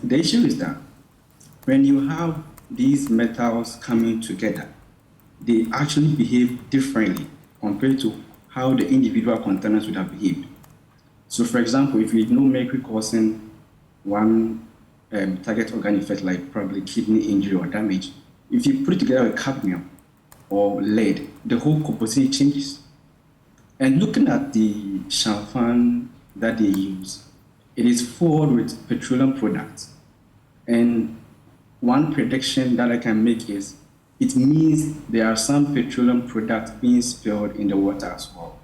The issue is that when you have these metals coming together, they actually behave differently compared to how the individual contaminants would have behaved. So, for example, if you know mercury causing one target organ effect, like probably kidney injury or damage, if you put it together with cadmium or lead, the whole composition changes. And looking at the champagne that they use, it is filled with petroleum products. And one prediction that I can make is it means there are some petroleum products being spilled in the water as well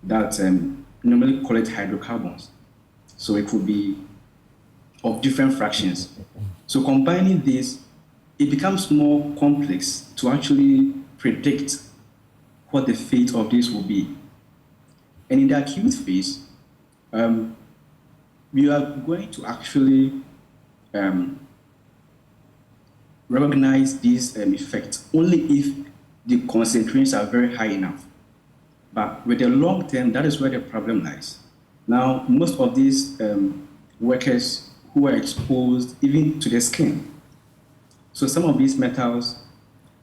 that normally call it hydrocarbons. So it could be of different fractions. So combining this, it becomes more complex to actually predict what the fate of this will be. And in the acute phase, we are going to actually um, recognize this effect only if the concentrations are very high enough. But with the long term, that is where the problem lies. Now, most of these workers who are exposed even to the skin, so some of these metals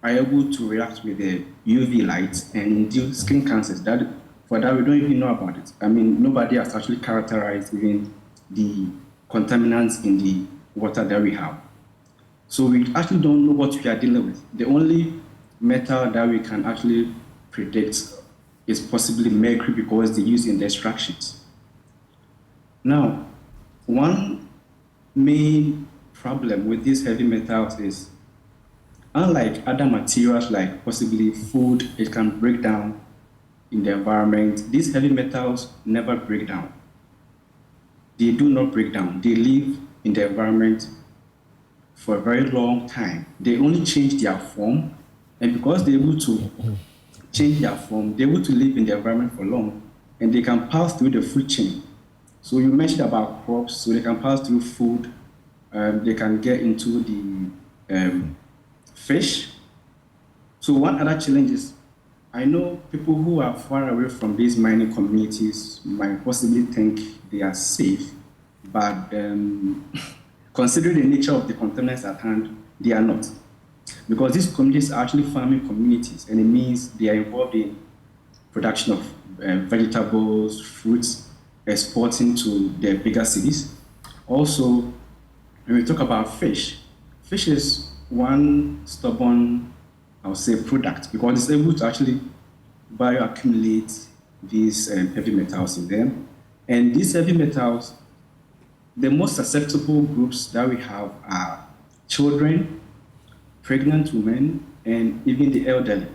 are able to react with the UV light and induce skin cancers. That for that we don't even know about it. I mean, nobody has actually characterized even the contaminants in the water that we have. So we actually don't know what we are dealing with. The only metal that we can actually predict is possibly mercury because they use in the extractions. Now, one main problem with these heavy metals is, unlike other materials like possibly food, it can break down in the environment. These heavy metals never break down. They do not break down. They live in the environment for a very long time. They only change their form, and because they're able to change their form, they're able to live in the environment for long, and they can pass through the food chain. So you mentioned about crops, so they can pass through food, they can get into the fish. So one other challenge is, I know people who are far away from these mining communities might possibly think they are safe, but considering the nature of the contaminants at hand, they are not. Because these communities are actually farming communities, and it means they are involved in production of vegetables, fruits, exporting to the bigger cities. Also, when we talk about fish, fish is one stubborn, I would say, product because it's able to actually bioaccumulate these heavy metals in them. And these heavy metals, the most susceptible groups that we have are children, pregnant women, and even the elderly.